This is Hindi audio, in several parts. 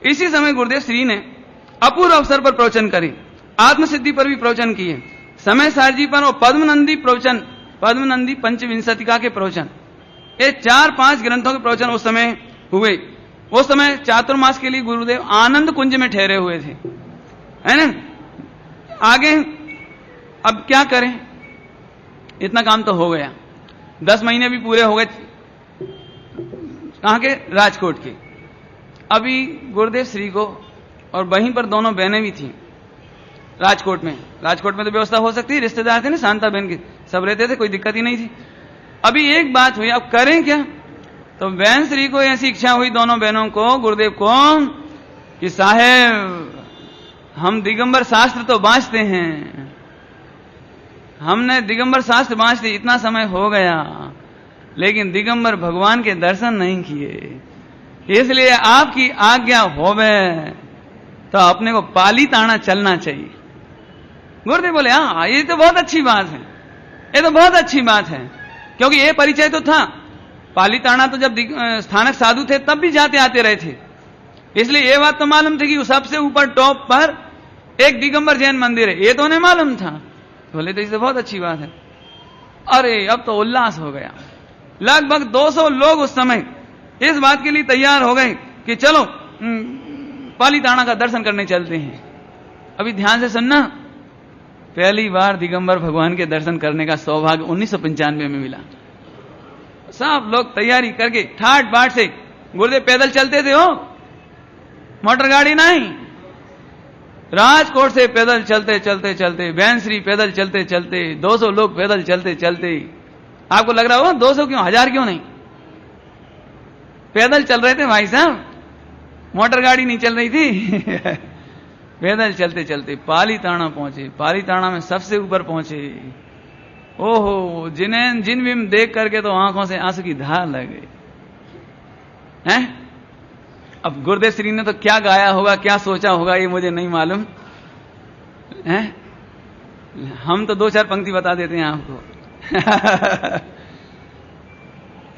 इसी समय गुरुदेव श्री ने अपूर्व अवसर पर प्रवचन करे, आत्मसिद्धि पर भी प्रवचन किए, समय सारजी पर और पद्मनंदी प्रवचन, पद्मनंदी पंचविंशतिका के प्रवचन, ये 4-5 ग्रंथों के प्रवचन उस समय हुए। उस समय चातुर्मास के लिए गुरुदेव आनंद कुंज में ठहरे हुए थे, है ना। आगे अब क्या करें, इतना काम तो हो गया, 10 महीने भी पूरे हो गए, कहां के, राजकोट के। अभी गुरुदेव श्री को, और वहीं पर दोनों बहनें भी थी राजकोट में। राजकोट में तो व्यवस्था हो सकती है, रिश्तेदार थे ना, शांता बहन के सब रहते थे, कोई दिक्कत ही नहीं थी। अभी एक बात हुई, अब करें क्या। तो बहन श्री को ऐसी इच्छा हुई, दोनों बहनों को, गुरुदेव को, कि साहेब हम दिगंबर शास्त्र तो बांचते हैं, हमने दिगंबर शास्त्र बांचते, इतना समय हो गया, लेकिन दिगंबर भगवान के दर्शन नहीं किए, इसलिए आपकी आज्ञा होवे तो अपने को पाली ताना चलना चाहिए। गुरुदेव बोले हाँ ये तो बहुत अच्छी बात है, ये तो बहुत अच्छी बात है, क्योंकि ये परिचय तो था, पाली ताना तो जब स्थानक साधु थे तब भी जाते आते रहे थे, इसलिए ये बात तो मालूम थी कि सबसे ऊपर टॉप पर एक दिगंबर जैन मंदिर है, ये तो उन्हें मालूम था। बोले तो इससे बहुत अच्छी बात है। अरे अब तो उल्लास हो गया, लगभग 200 लोग उस समय इस बात के लिए तैयार हो गए कि चलो पालीताना का दर्शन करने चलते हैं। अभी ध्यान से सुनना, पहली बार दिगंबर भगवान के दर्शन करने का सौभाग्य 1995 में मिला। सब लोग तैयारी करके ठाट बाट से, गुरुदेव पैदल चलते थे हो, मोटर गाड़ी नहीं, राजकोट से पैदल चलते चलते चलते, बहन श्री पैदल चलते चलते, 200 लोग पैदल चलते चलते। आपको लग रहा होगा 200 क्यों, 1000 क्यों नहीं, पैदल चल रहे थे भाई साहब, मोटर गाड़ी नहीं चल रही थी। पैदल चलते चलते पालीताना पहुंचे। पालीताना में सबसे ऊपर पहुंचे, ओहो जिन भी देख करके तो आंखों से आंसू की धार लग गई हैं। अब गुरुदेव श्री ने तो क्या गाया होगा, क्या सोचा होगा, ये मुझे नहीं मालूम है, हम तो 2-4 पंक्ति बता देते हैं आपको।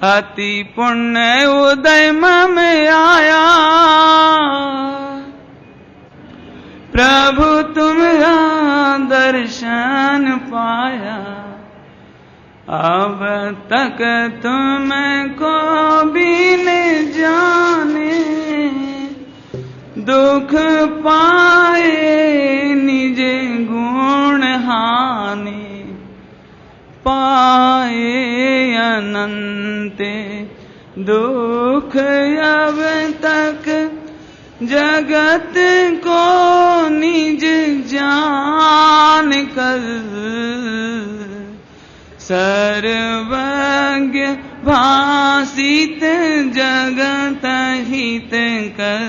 अति पुण्य उदय में आया, प्रभु तुम्हारा दर्शन पाया, अब तक तुमको भी न जाने, दुख पाए निज गुण हानि, पाए अनंत दुख अब तक जगत को निज जान कर, सर्वज्ञ भासित जगत हित कर,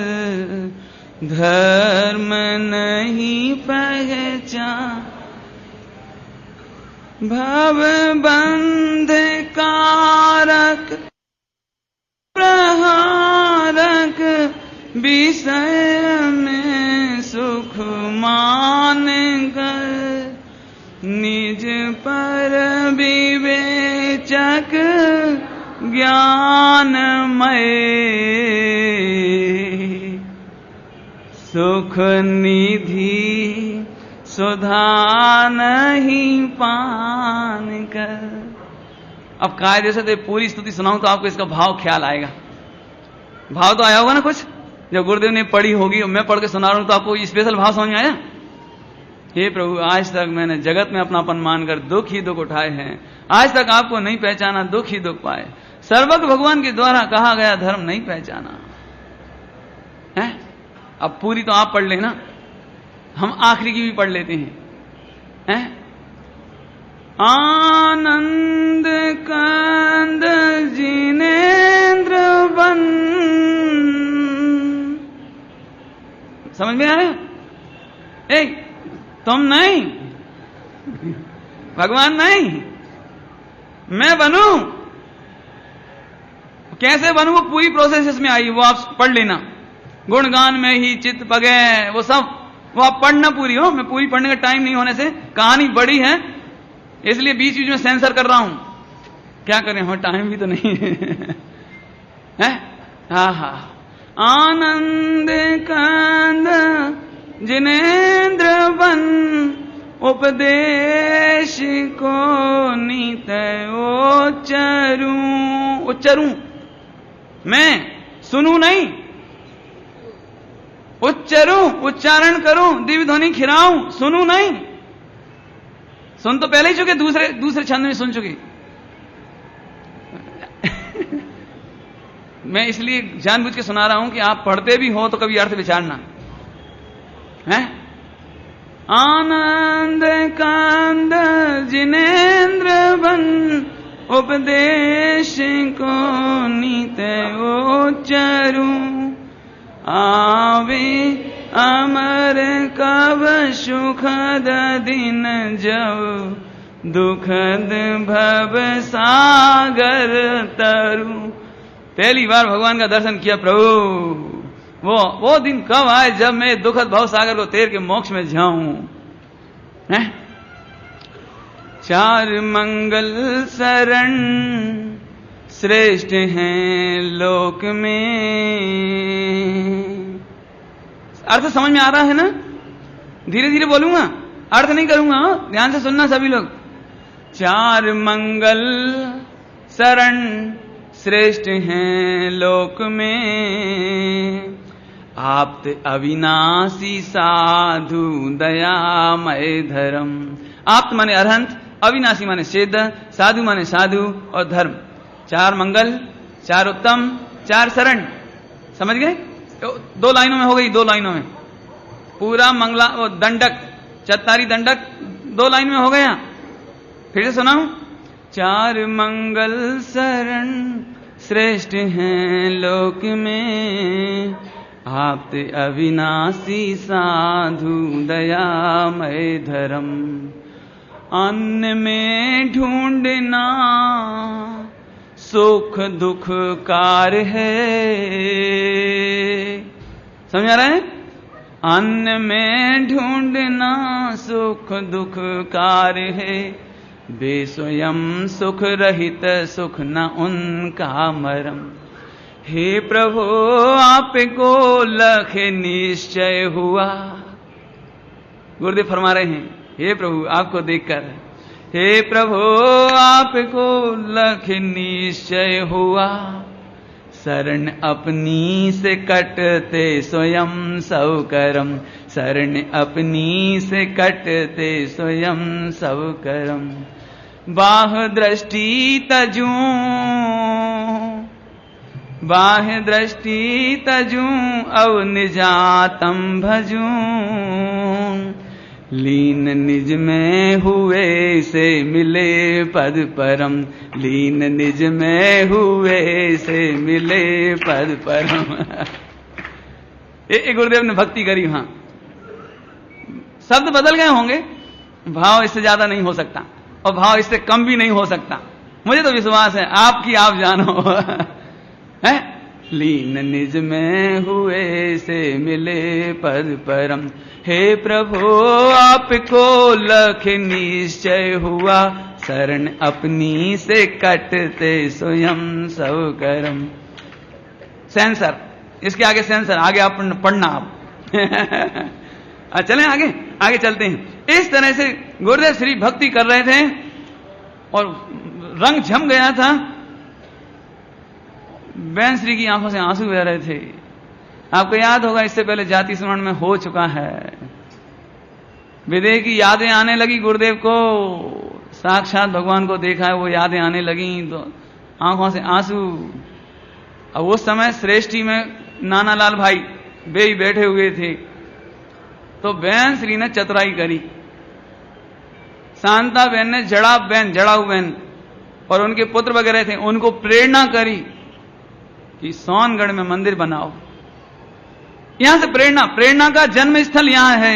धर्म नहीं पहचान, भव बंध कारक प्रहारक, विषय में सुख मान कर, निज पर विवेचक ज्ञानमय, सुख निधि सुधा नहीं पान कर। अब कायदे से तो पूरी स्तुति सुनाऊं तो आपको इसका भाव ख्याल आएगा, भाव तो आया होगा ना कुछ, जब गुरुदेव ने पढ़ी होगी और मैं पढ़ के सुना रहा हूं तो आपको स्पेशल भाव समझ में आया। हे प्रभु, आज तक मैंने जगत में अपनापन मानकर दुख ही दुख उठाए हैं, आज तक आपको नहीं पहचाना, दुख ही दुख पाए, सर्वज्ञ भगवान के द्वारा कहा गया धर्म नहीं पहचाना है। अब पूरी तो आप पढ़ लेना, हम आखिरी की भी पढ़ लेते हैं। आनंद कंद जिनेन्द्र बन, समझ में आया? तुम नहीं, भगवान नहीं, मैं बनूं, कैसे बनूं वो पूरी प्रोसेस इसमें आई, वो आप पढ़ लेना। गुणगान में ही चित्त पगे, वो सब वो आप पढ़ना पूरी हो, मैं पूरी पढ़ने का टाइम नहीं होने से, कहानी बड़ी है इसलिए बीच बीच में सेंसर कर रहा हूं, क्या करें, हो टाइम भी तो नहीं है। हाँ हाँ, आनंद जिनेन्द्र बन उपदेश को नित उच्चरूं मैं सुनूं नहीं, उच्चारण करूं, दिव्य ध्वनि खिराऊं, सुनूं नहीं। सुन तो पहले ही चुके, दूसरे छंद में सुन चुके। मैं इसलिए जानबूझ के सुना रहा हूं कि आप पढ़ते भी हो तो कभी अर्थ विचारना है। आनंद कांद जिनेन्द्र बन उपदेश को नित उच्चरूं आवे अमर कब सुखद दिन जब दुखद भव सागर तरु। पहली बार भगवान का दर्शन किया प्रभु, वो दिन कब आए जब मैं दुखद भव सागर को तैर के मोक्ष में जाऊं। चार मंगल शरण श्रेष्ठ हैं लोक में। अर्थ समझ में आ रहा है ना? धीरे धीरे बोलूंगा, अर्थ नहीं करूंगा, ध्यान से सुनना सभी लोग। चार मंगल शरण श्रेष्ठ हैं लोक में, आप्त अविनाशी साधु दयामय धर्म। आप्त माने अरहंत, अविनाशी माने सिद्ध, साधु माने साधु और धर्म। चार मंगल, चार उत्तम, चार शरण। समझ गए? 2 लाइनों में हो गई, 2 लाइनों में पूरा मंगला वो दंडक, चत्तारी दंडक 2 लाइन में हो गया। फिर से सुनाऊं। चार मंगल शरण श्रेष्ठ हैं लोक में, आप्त अविनाशी साधु दयामय धर्म। अन्न में ढूंढना सुख दुख कार है। समझ आ रहा है? अन्न में ढूंढना सुख दुख कार है, वे स्वयं सुख रहित सुख न उनका मरम। हे प्रभु आपको लख निश्चय हुआ। गुरुदेव फरमा रहे हैं, हे प्रभु आपको देखकर, हे प्रभु आपको लख निश्चय हुआ, शरण अपनी से कटते स्वयं सब करम। शरण अपनी से कटते स्वयं सब करम। बाह दृष्टि तजूं, बाह्य दृष्टि तजूं, अव निजातम भजूं। लीन निज में हुए से मिले पद परम। लीन निज में हुए से मिले पद परम। गुरुदेव ने भक्ति करी वहां। शब्द बदल गए होंगे, भाव इससे ज्यादा नहीं हो सकता और भाव इससे कम भी नहीं हो सकता। मुझे तो विश्वास है, आपकी आप जानो है। लीन निज में हुए से मिले पद परम। हे प्रभु आपको लख निश्चय हुआ, शरण अपनी से कटते स्वयं सब कर्म। सेंसर, इसके आगे सेंसर, आगे आप पढ़ना आप। चलें आगे, आगे चलते हैं। इस तरह से गुरुदेव श्री भक्ति कर रहे थे और रंग जम गया था। बहन श्री की आंखों से आंसू बह रहे थे। आपको याद होगा, इससे पहले जाति स्मरण में हो चुका है। विदेह की यादें आने लगी गुरुदेव को, साक्षात भगवान को देखा है, वो यादें आने लगी तो आंखों से आंसू। अब उस समय श्रेष्ठी में नाना लाल भाई वे ही बैठे हुए थे। तो बहन श्री ने चतुराई करी। शांता बहन ने जड़ाऊ बहन और उनके पुत्र वगैरह थे, उनको प्रेरणा करी कि सोनगढ़ में मंदिर बनाओ। यहां से प्रेरणा का जन्म स्थल यहां है।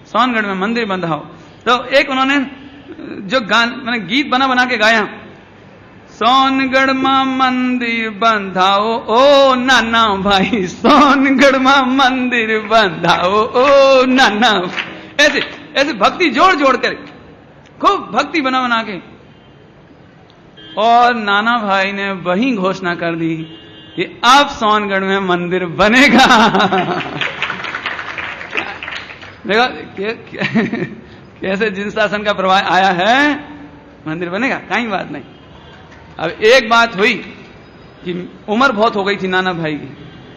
सोनगढ़ में मंदिर बनाओ। तो एक उन्होंने जो मैंने गीत बना के गाया, सोनगढ़ में मंदिर बंधाओ ओ नाना भाई, सोनगढ़ में मंदिर बंधाओ ओ नाना। ऐसे ऐसे भक्ति जोड़ कर खूब भक्ति बना के, और नाना भाई ने वही घोषणा कर दी कि अब सोनगढ़ में मंदिर बनेगा। देखा कैसे जिन शासन का प्रभाव आया है, मंदिर बनेगा, कहीं बात नहीं। अब एक बात हुई कि उम्र बहुत हो गई थी नाना भाई की,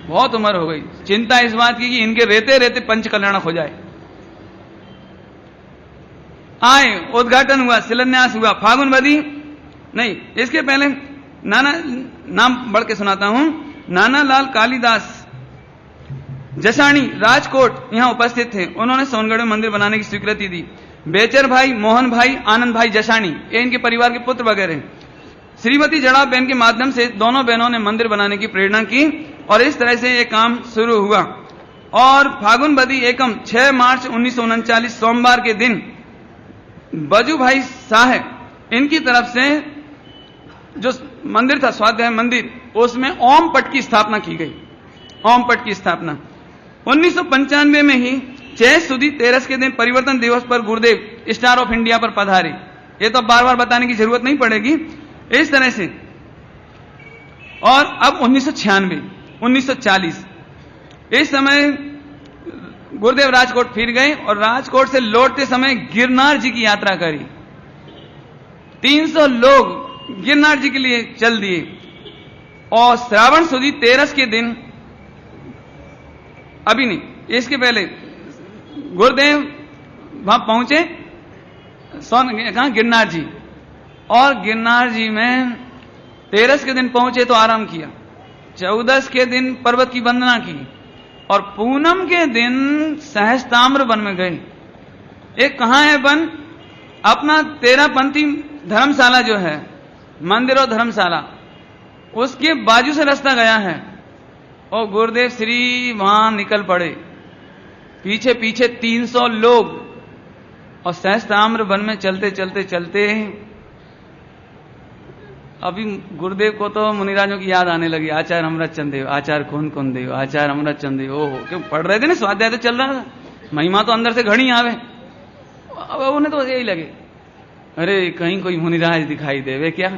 बहुत उम्र हो गई। चिंता इस बात की कि इनके रहते रहते पंच कल्याणक हो जाए। आए, उद्घाटन हुआ, शिलान्यास हुआ, फागुन बदी नहीं, इसके पहले नाना, नाम बढ़ के सुनाता हूं, नाना लाल कालीदास जसाणी राजकोट यहां उपस्थित थे। उन्होंने सोनगढ़ में मंदिर बनाने की स्वीकृति दी। बेचर भाई, मोहन भाई, आनंद भाई जसाणी, ये इनके परिवार के पुत्र वगैरह। श्रीमती जड़ा बहन के माध्यम से दोनों बहनों ने मंदिर बनाने की प्रेरणा की और इस तरह से ये काम शुरू हुआ। और फागुन बदी एकम 6 मार्च 1939 सोमवार के दिन बजू भाई साहब इनकी तरफ से जो मंदिर था, स्वाध्याय मंदिर, उसमें ओम पट की स्थापना की गई। ओम पट की स्थापना 1995 में ही 6 सुदी 13 के दिन परिवर्तन दिवस पर गुरुदेव स्टार ऑफ इंडिया पर पधारे। ये तो बार बार बताने की जरूरत नहीं पड़ेगी, इस तरह से। और अब 1996, 1940, इस समय गुरुदेव राजकोट फिर गए और राजकोट से लौटते समय गिरनार जी की यात्रा करी। 300 लोग गिरनार जी के लिए चल दिए और श्रावण सुदी 13 के दिन, अभी नहीं, इसके पहले गुरुदेव वहां पहुंचे, कहां, गिरनार जी। और गिरनार जी में 13 के दिन पहुंचे तो आराम किया, 14 के दिन पर्वत की वंदना की और पूनम के दिन सहस्ताम्र वन में गए। एक कहां है वन? अपना 13पंथी धर्मशाला जो है, मंदिर और धर्मशाला, उसके बाजू से रास्ता गया है और गुरुदेव श्री वहां निकल पड़े, पीछे पीछे 300 लोग, और सहस्ताम्र वन में चलते चलते चलते अभी गुरुदेव को तो मुनिराजों की याद आने लगी। आचार्य अमृत चंद देव, आचार्य कौन देव, आचार्य अमृत चंद देव, ओहो, क्यों पढ़ रहे थे ना, स्वाध्याय तो चल रहा था, महिमा तो अंदर से घड़ी आवे। अब उन्हें तो यही लगे, अरे कहीं कोई मुनिराज दिखाई देवे क्या,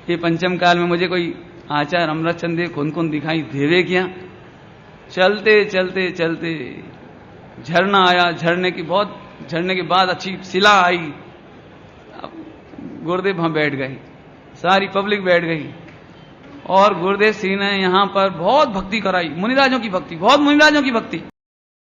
ये पंचम काल में मुझे कोई आचार्य अमृत चंद देव कौन दिखाई देवे क्या। चलते चलते चलते झरना आया, झरने के बाद अच्छी शिला आई। अब गुरुदेव वहां बैठ गए, सारी पब्लिक बैठ गई और गुरुदेव श्री ने यहां पर बहुत भक्ति कराई, मुनिराजों की भक्ति, बहुत मुनिराजों की भक्ति।